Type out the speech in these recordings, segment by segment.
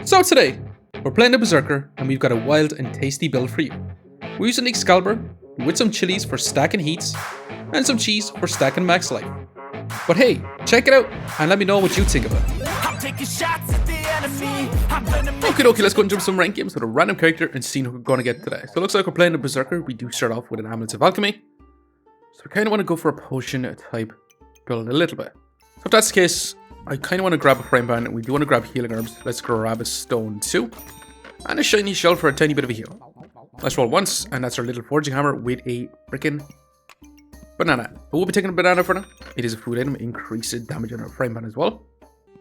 So today, we're playing the Berserker and we've got a wild and tasty build for you. We're using EGGSCALIBUR with some chilies for stacking heats and some cheese for stacking max life. But hey, check it out and let me know what you think of it. Okay, let's go and jump some ranked games with a random character and see who we're going to get today. So it looks like we're playing the Berserker. We do start off with an Amulet of Alchemy. So we kind of want to go for a potion type build a little bit. So if that's the case, I kind of want to grab a frame pan and we do want to grab healing herbs. Let's grab a stone too. And a shiny shell for a tiny bit of a heal. Let's roll once, and that's our little forging hammer with a freaking banana. I will be taking a banana for now. It is a food item, increases damage on our frame pan as well.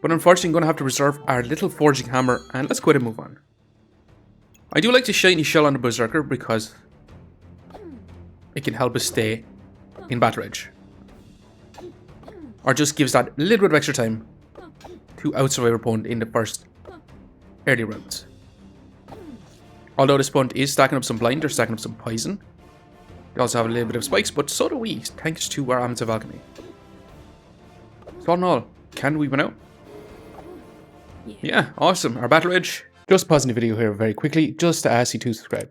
But unfortunately, I'm going to have to reserve our little forging hammer, and let's go ahead and move on. I do like the shiny shell on the Berserker because it can help us stay in battle edge. Or just gives that little bit of extra time to outsurvive our opponent in the first early rounds. Although this opponent is stacking up some blind, they're stacking up some poison. They also have a little bit of spikes, but so do we, thanks to our Amulet of Alchemy. So all in all, can we win out? Yeah, awesome. Our battle edge. Just pausing the video here very quickly, just to ask you to subscribe.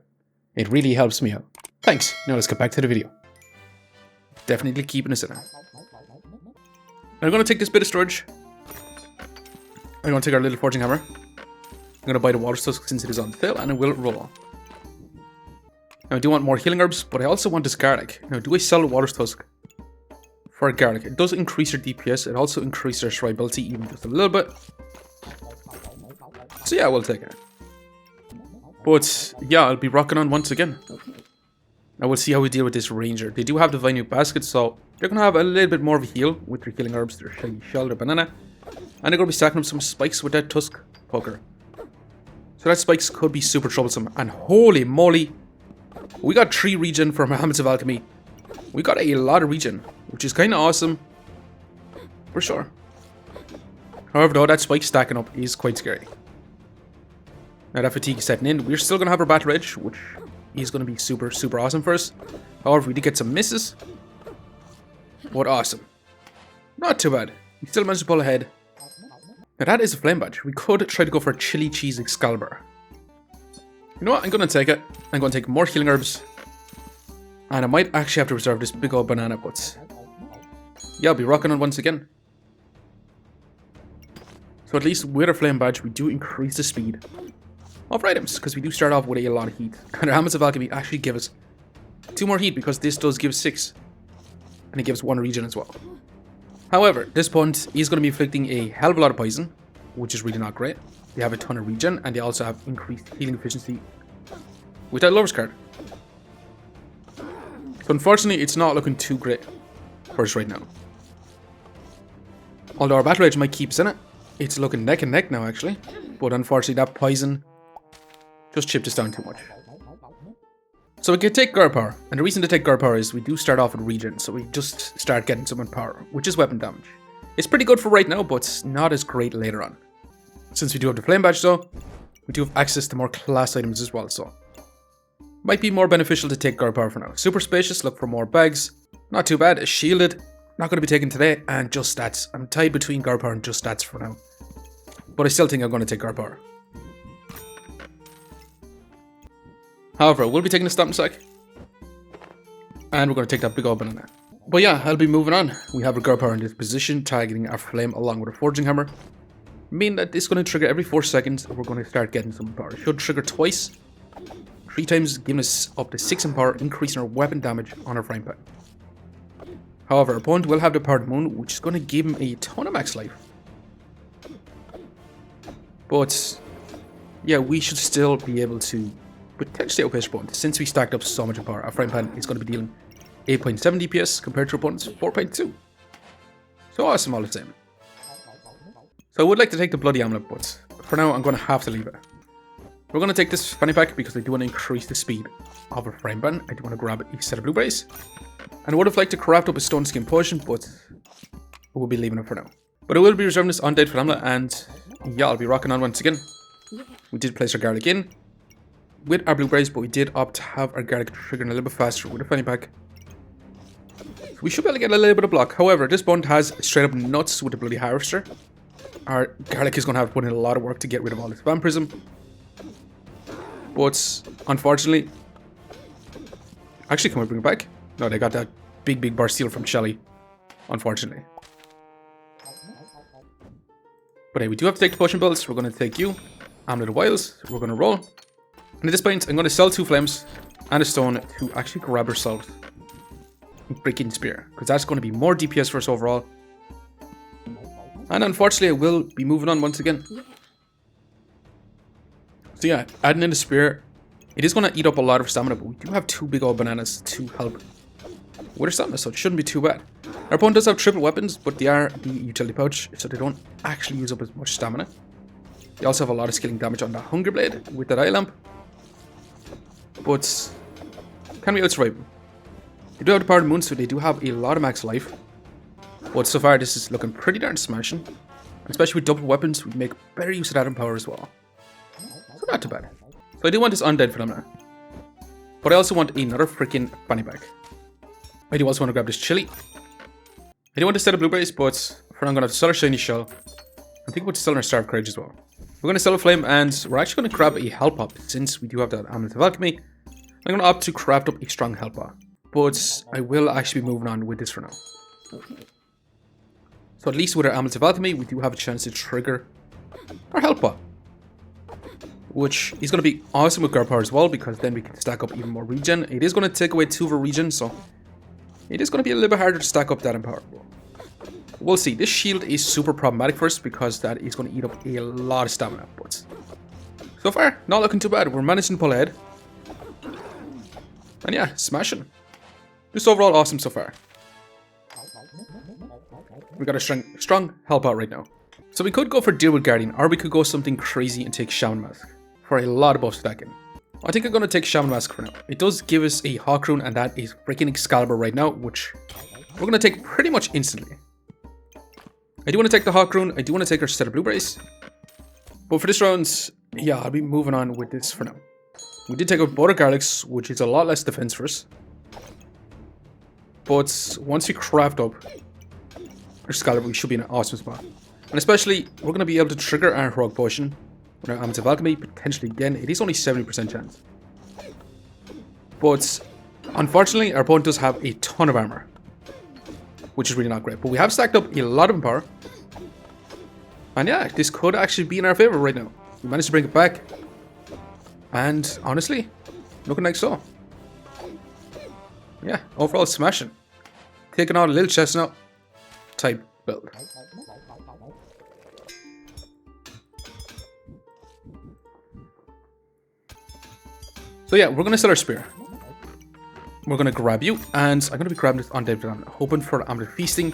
It really helps me out. Thanks. Now let's get back to the video. Definitely keeping us in it. I'm going to take this bit of storage. I'm going to take our little forging hammer. I'm going to buy the water tusk since it is on sale, and it will roll on. Now I do want more healing herbs, but I also want this garlic. Now do I sell the water tusk for garlic? It does increase your DPS. It also increases your survivability even just a little bit. So yeah, we'll take it. But yeah, I'll be rocking on once again. Now we'll see how we deal with this ranger. They do have the Vineyard Basket, so they're going to have a little bit more of a heal with their healing herbs, their shiny shell, their banana. And they're going to be stacking up some spikes with that tusk poker. So that spikes could be super troublesome. And holy moly, we got 3 regen from Amulet of Alchemy. We got a lot of regen, which is kind of awesome. For sure. However though, that spike stacking up is quite scary. Now that fatigue is setting in, we're still going to have our battle edge, which is going to be super, super awesome for us. However, we did get some misses. But awesome. Not too bad. We still managed to pull ahead. Now that is a flame badge. We could try to go for a chili cheese Excalibur. You know what? I'm going to take it. I'm going to take more healing herbs. And I might actually have to reserve this big old banana, but yeah, I'll be rocking on once again. So at least with our flame badge, we do increase the speed of our items, because we do start off with a lot of heat. And our Amulet of Alchemy actually give us 2 more heat, because this does give 6. And it gives 1 regen as well. However, this opponent is going to be inflicting a hell of a lot of poison, which is really not great. They have a ton of regen, and they also have increased healing efficiency with that Lover's card. So unfortunately, it's not looking too great for us right now. Although our battle edge might keep us in it. It's looking neck and neck now, actually. But unfortunately, that poison just chipped us down too much. So we can take guard power, and the reason to take guard power is we do start off with regen, so we just start getting some power, which is weapon damage. It's pretty good for right now, but it's not as great later on. Since we do have the flame badge though, we do have access to more class items as well, so might be more beneficial to take guard power for now. Super spacious, look for more bags, not too bad. Shielded, not going to be taken today, and just stats. I'm tied between guard power and just stats for now, but I still think I'm going to take guard power. However, we'll be taking a stomping sack. And we're going to take that big old banana. But yeah, I'll be moving on. We have a guard power in this position, targeting our flame along with a forging hammer. Meaning that it's going to trigger every 4 seconds, and we're going to start getting some power. It should trigger twice. 3 times, giving us up to 6 in power, increasing our weapon damage on our frame pan. However, our opponent will have the power of the moon, which is going to give him a ton of max life. But yeah, we should still be able to potentially outpace our opponent. Since we stacked up so much in power, our frame pan is going to be dealing 8.7 DPS compared to our opponent's 4.2. So awesome all the same. So I would like to take the bloody amulet, but for now I'm going to have to leave it. We're going to take this fanny pack because I do want to increase the speed of our frame pan. I do want to grab a set of blueberries. And I would have liked to craft up a stone skin potion, but we'll be leaving it for now. But I will be reserving this undead for amulet, and yeah, I'll be rocking on once again. We did place our garlic in with our blueberries, but we did opt to have our garlic triggering a little bit faster with a fanny pack. We should be able to get a little bit of block. However, this bond has straight up nuts with the bloody harvester. our garlic is going to have to put in a lot of work to get rid of all this vampirism. But unfortunately... Actually, can we bring it back? No, they got that big bar seal from Shelly. Unfortunately. But hey, we do have to take the potion belts. We're going to take you. Amulet of Wiles. We're going to roll. And at this point, I'm going to sell 2 flames and a stone to actually grab ourselves a breaking spear. Because that's going to be more DPS for us overall. And unfortunately, I will be moving on once again. So yeah, adding in the spear, it is going to eat up a lot of stamina, but we do have 2 big old bananas to help with our stamina, so it shouldn't be too bad. Our opponent does have triple weapons, but they are the utility pouch, so they don't actually use up as much stamina. They also have a lot of skilling damage on that Hunger Blade with that eye lamp. But can we outsurvive them? They do have the Power of the Moon, so they do have a lot of max life. But so far, this is looking pretty darn smashing. Especially with double weapons, we make better use of that in power as well. So not too bad. So I do want this undead phenomena. But I also want another freaking fanny pack. I do also want to grab this chili. I do want to set up blueberries, but for now I'm going to have to sell our shiny shell. I think we'll sell our starved courage as well. We're going to sell a flame, and we're actually going to grab a health pop since we do have that amulet of alchemy. I'm going to opt to craft up a strong health pop. But I will actually be moving on with this for now. So at least with our amulet of alchemy, we do have a chance to trigger our health pop. Which is going to be awesome with guard power as well, because then we can stack up even more regen. It is going to take away 2 of our regen, so it is going to be a little bit harder to stack up that in power. We'll see. This shield is super problematic for us because that is going to eat up a lot of stamina. But so far, not looking too bad. We're managing to pull ahead. And yeah, smashing. Just overall awesome so far. We got a strong help out right now. So we could go for Deal with Guardian, or we could go something crazy and take Shaman Mask for a lot of buff stacking. I think I'm going to take Shaman Mask for now. It does give us a Hawk Rune, and that is freaking Excalibur right now, which we're going to take pretty much instantly. I do want to take the Hawk Rune. I do want to take our set of blueberries. But for this round, yeah, I'll be moving on with this for now. We did take out both our garlics, which is a lot less defense for us. But once we craft up our Excalibur, we should be in an awesome spot. And especially, we're going to be able to trigger our Heroic Potion with our Amulet of Alchemy, potentially again. It is only 70% chance. But unfortunately, our opponent does have a ton of armor, which is really not great. But we have stacked up a lot of power. And yeah, this could actually be in our favor right now. We managed to bring it back. And honestly, looking like so. Yeah, overall smashing. Taking on a little chestnut type build. So yeah, we're going to sell our spear. We're going to grab you, and I'm going to be grabbing this undead phenomena, hoping for Amulet of Feasting.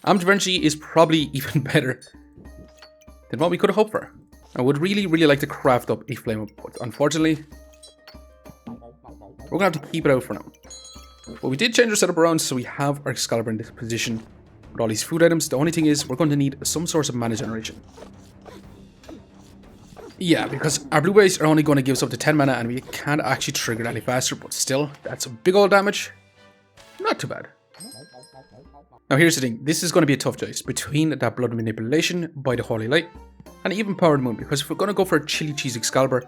Amulet of Energy is probably even better than what we could have hoped for. I would really like to craft up a flame up, but unfortunately, we're going to have to keep it out for now. But we did change our setup around, so we have our Excalibur in this position with all these food items. The only thing is, we're going to need some source of mana generation. Yeah, because our blueberries are only going to give us up to 10 mana, and we can't actually trigger it any faster, but still, that's a big old damage. Not too bad. Now here's the thing, this is going to be a tough choice between that Blood Manipulation by the Holy Light and even Power of the Moon, because if we're going to go for a Chili Cheese Excalibur,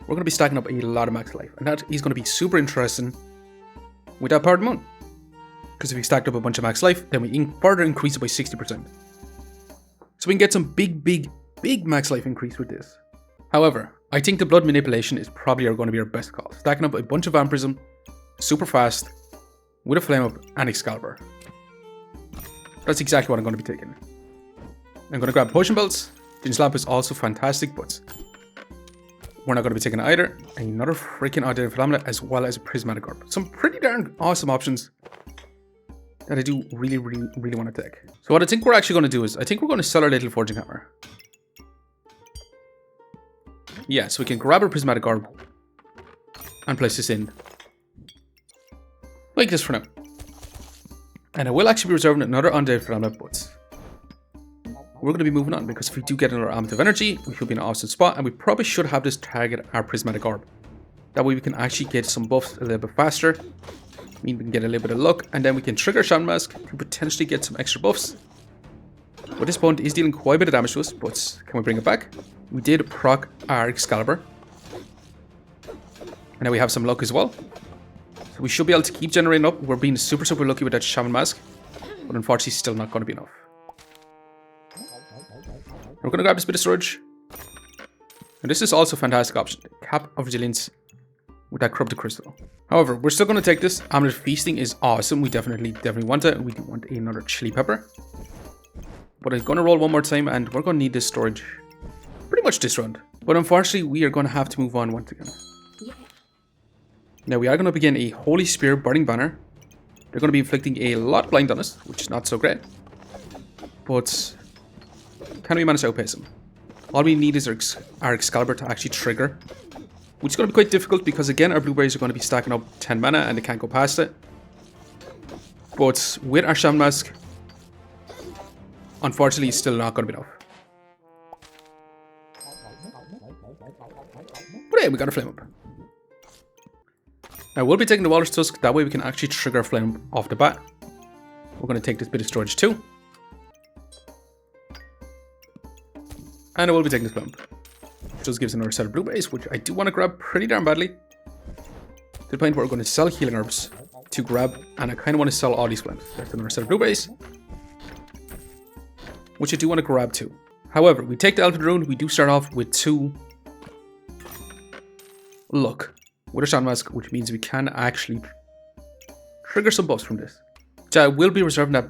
we're going to be stacking up a lot of max life, and that is going to be super interesting with that Power of the Moon. Because if we stacked up a bunch of max life, then we further increase it by 60%. So we can get some big max life increase with this. However, I think the Blood Manipulation is probably going to be our best call. Stacking up a bunch of Vampirism, super fast, with a Flame Up and Excalibur. That's exactly what I'm going to be taking. I'm going to grab Potion Belts. Ginger's Lamp is also fantastic, but we're not going to be taking either. Another freaking Identity Phenomena, as well as a Prismatic Orb. Some pretty darn awesome options that I do really want to take. So what I think we're actually going to do is, I think we're going to sell our little Forging Hammer. Yeah, so we can grab our Prismatic Orb and place this in like this for now. And I will actually be reserving another Undead Phenomena, but we're going to be moving on, because if we do get another Amulet of Energy, we should be in an awesome spot, and we probably should have this target our Prismatic Orb. That way we can actually get some buffs a little bit faster. I mean, we can get a little bit of luck, and then we can trigger Shaman Mask to potentially get some extra buffs. But this opponent is dealing quite a bit of damage to us, but can we bring it back? We did proc our Excalibur. And now we have some luck as well. So we should be able to keep generating up. We're being super, super lucky with that Shaman Mask. But unfortunately, still not going to be enough. We're going to grab this bit of storage. And this is also a fantastic option. Cap of Resilience with that Corrupted Crystal. However, we're still going to take this. Amulet Feasting is awesome. We definitely want it. We do want another Chili Pepper. But I'm going to roll one more time and we're going to need this storage pretty much this round. But unfortunately, we are going to have to move on once again. Now we are going to begin a Holy Spear Burning Banner. They're going to be inflicting a lot of blind on us, which is not so great. But can we manage to outpace them? All we need is our Excalibur to actually trigger, which is going to be quite difficult because again our blueberries are going to be stacking up 10 mana and they can't go past it. But with our Shaman Mask, unfortunately it's still not going to be enough. But hey, we got a Flame Up. Now we'll be taking the Walrus Tusk, that way we can actually trigger a Flame off the bat. We're going to take this bit of storage too. And I will be taking this Flame Up. Which just gives another set of blueberries, which I do want to grab pretty darn badly. To the point where we're going to sell healing herbs to grab, and I kind of want to sell all these flames. There's another set of blueberries, which I do want to grab too. However, we take the Elfin Rune, we do start off with 2 luck with a Shaman Mask, which means we can actually trigger some buffs from this. So I will be reserving that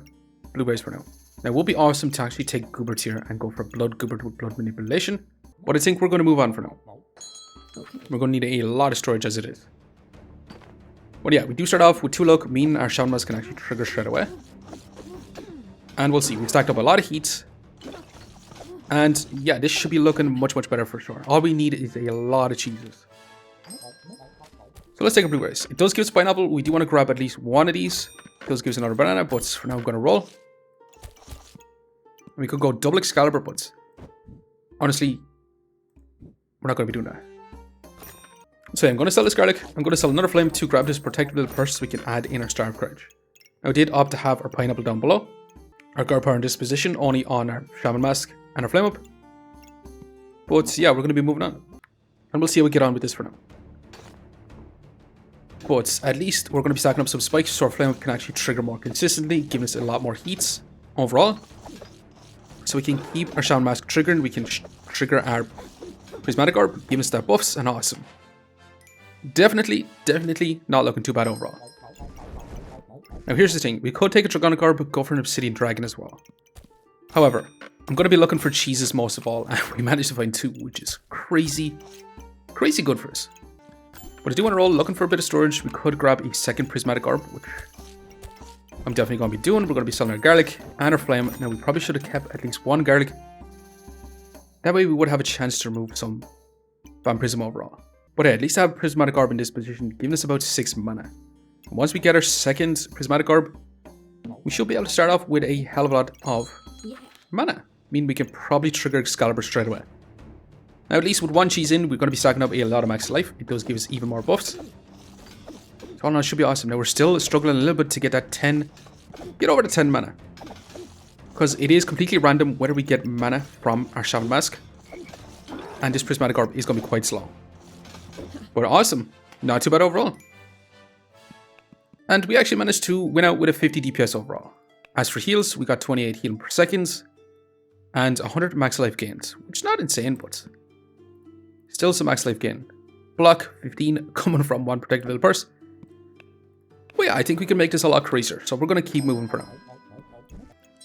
blueberries for now. Now it will be awesome to actually take Goobert here and go for Blood Goobert with Blood Manipulation, but I think we're going to move on for now. We're going to need a lot of storage as it is. But yeah, we do start off with 2 luck, meaning our Shaman Mask can actually trigger straight away. And we'll see, we've stacked up a lot of heats. And yeah, this should be looking much, much better for sure. All we need is a lot of cheeses. So let's take a blueberries. It does give us pineapple. We do want to grab at least one of these. It does give us another banana, but for now I'm going to roll. We could go double Excalibur, but honestly, we're not going to be doing that. So I'm going to sell this garlic. I'm going to sell another flame to grab this protected little purse so we can add in our Starved Courage. Now we did opt to have our pineapple down below. Our guard power in this position only on our Shaman Mask and our Flame Up. But yeah, we're going to be moving on. And we'll see how we get on with this for now. But at least we're going to be stacking up some spikes so our Flame Up can actually trigger more consistently, giving us a lot more heats overall. So we can keep our Shaman Mask triggering, we can trigger our Prismatic Orb, giving us that buffs, and awesome. Definitely not looking too bad overall. Now here's the thing, we could take a Dragonic Orb but go for an Obsidian Dragon as well. However, I'm going to be looking for cheeses most of all, and we managed to find 2, which is crazy good for us. But I do want to roll, looking for a bit of storage. We could grab a second Prismatic Orb, which I'm definitely going to be doing. We're going to be selling our garlic and our flame. Now we probably should have kept at least 1 garlic. That way we would have a chance to remove some Vampirism overall. But yeah, at least I have a Prismatic Orb in this position, giving us about 6 mana. And once we get our second Prismatic Orb, we should be able to start off with a hell of a lot of mana. Meaning we can probably trigger Excalibur straight away. Now at least with 1 cheese in, we're going to be stacking up a lot of max life. It does give us even more buffs. So all in all, it should be awesome. Now we're still struggling a little bit to get that 10, get over the 10 mana. Because it is completely random whether we get mana from our Shaman Mask. And this Prismatic Orb is going to be quite slow. But awesome. Not too bad overall. And we actually managed to win out with a 50 DPS overall. As for heals, we got 28 healing per second. And 100 max life gains. Which is not insane, but still some max life gain. Block 15 coming from 1 protected little purse. But yeah, I think we can make this a lot crazier. So we're going to keep moving for now.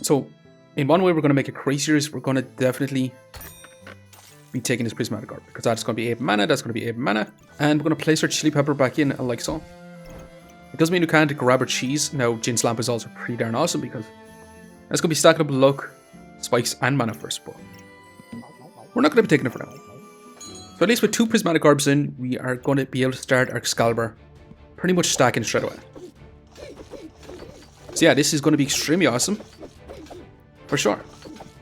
So in one way we're going to make it crazier is we're going to definitely be taking this Prismatic Orb. Because that's going to be 8 mana, that's going to be 8 mana. And we're going to place our Chili Pepper back in like so. It doesn't mean we can't grab our cheese. Now Jin's Lamp is also pretty darn awesome because that's going to be stacking up luck, spikes and mana first. But we're not going to be taking it for now. So at least with 2 Prismatic Orbs in, we are going to be able to start our Excalibur pretty much stacking straight away. So yeah, this is going to be extremely awesome. For sure.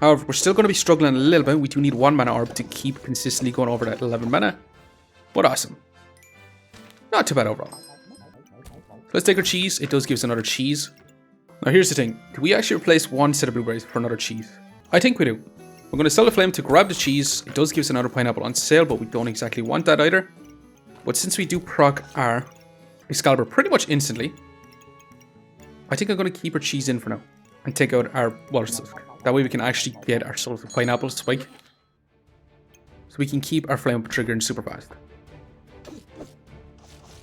However, we're still going to be struggling a little bit. We do need 1 mana orb to keep consistently going over that 11 mana. But awesome. Not too bad overall. So let's take our cheese. It does give us another cheese. Now here's the thing. Do we actually replace 1 set of blueberries for another cheese? I think we do. We're going to sell the flame to grab the cheese. It does give us another pineapple on sale, but we don't exactly want that either. But since we do proc our Excalibur pretty much instantly, I think I'm going to keep our cheese in for now and take out our water stuff. That way we can actually get ourselves a pineapple spike. So we can keep our flame triggering super fast.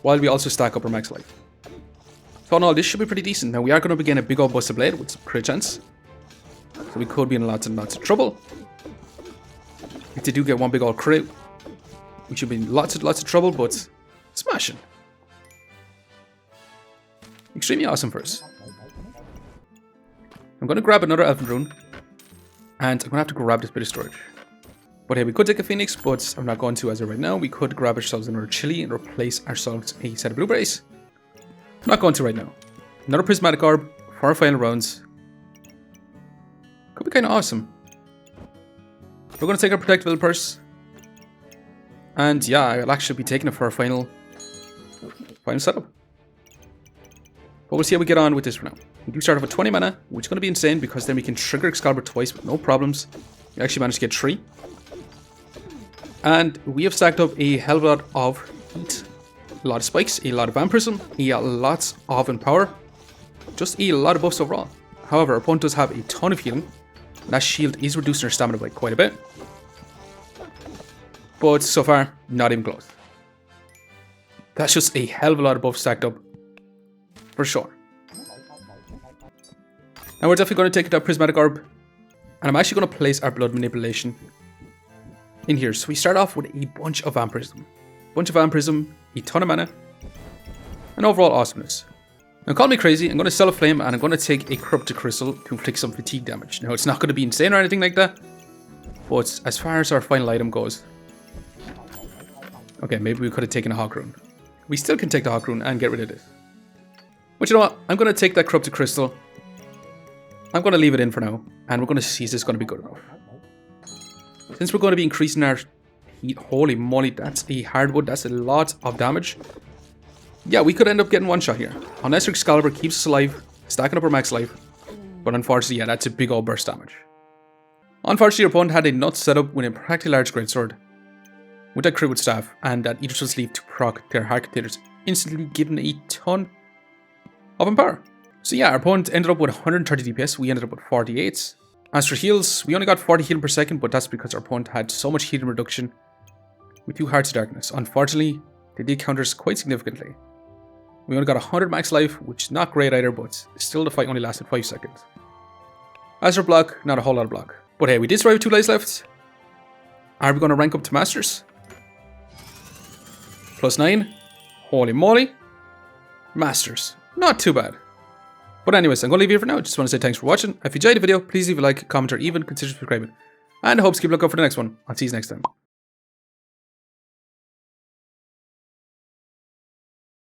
While we also stack up our max life. So in all, this should be pretty decent. Now we are going to begin a big old busted blade with some crit chance. So we could be in lots and lots of trouble. If they do get one big old crit, we should be in lots of trouble, but smashing. Extremely awesome for us. I'm going to grab another Elven Rune. And I'm going to have to grab this bit of storage. But hey, we could take a Phoenix, but I'm not going to as of right now. We could grab ourselves another chili and replace ourselves a set of blueberries. I'm not going to right now. Another Prismatic Orb for our final rounds. Could be kind of awesome. We're going to take our Protective Little Purse. And yeah, I'll actually be taking it for our final setup. But we'll see how we get on with this for now. We do start off with 20 mana, which is going to be insane because then we can trigger Excalibur twice with no problems. We actually managed to get 3. And we have stacked up a hell of a lot of heat, a lot of spikes, a lot of vampirism, a lot of empower, just a lot of buffs overall. However, our opponent does have a ton of healing. That shield is reducing our stamina by quite a bit. But so far, not even close. That's just a hell of a lot of buffs stacked up. For sure. Now we're definitely going to take that Prismatic Orb. And I'm actually going to place our Blood Manipulation in here. So we start off with a bunch of Vampirism. A ton of mana. And overall awesomeness. Now call me crazy, I'm going to sell a flame and I'm going to take a Corrupted Crystal to inflict some fatigue damage. Now it's not going to be insane or anything like that. But as far as our final item goes. Okay, maybe we could have taken a Hawk Rune. We still can take the Hawk Rune and get rid of this. But you know what? I'm going to take that Corrupted Crystal. I'm going to leave it in for now. And we're going to see if this is going to be good enough. Since we're going to be increasing our heat, holy moly, that's a hardwood. That's a lot of damage. Yeah, we could end up getting one shot here. Unless Excalibur keeps us alive, stacking up our max life. But unfortunately, yeah, that's a big old burst damage. Unfortunately, your opponent had a nuts setup with a practically large greatsword. With that crit with staff and that Eater's Sleeve to proc their heart containers, instantly giving a ton of empower. So yeah, our opponent ended up with 130 DPS, we ended up with 48. As for heals, we only got 40 healing per second, but that's because our opponent had so much healing reduction with 2 Hearts of Darkness. Unfortunately, they did counter us quite significantly. We only got 100 max life, which is not great either, but still the fight only lasted 5 seconds. As for block, not a whole lot of block. But hey, we did survive with 2 lives left. Are we going to rank up to Masters? +9. Holy moly. Masters. Not too bad. But anyways, I'm going to leave you here for now. Just want to say thanks for watching. If you enjoyed the video, please leave a like, comment, or even consider subscribing. And I hope to keep a lookout for the next one. I'll see you next time.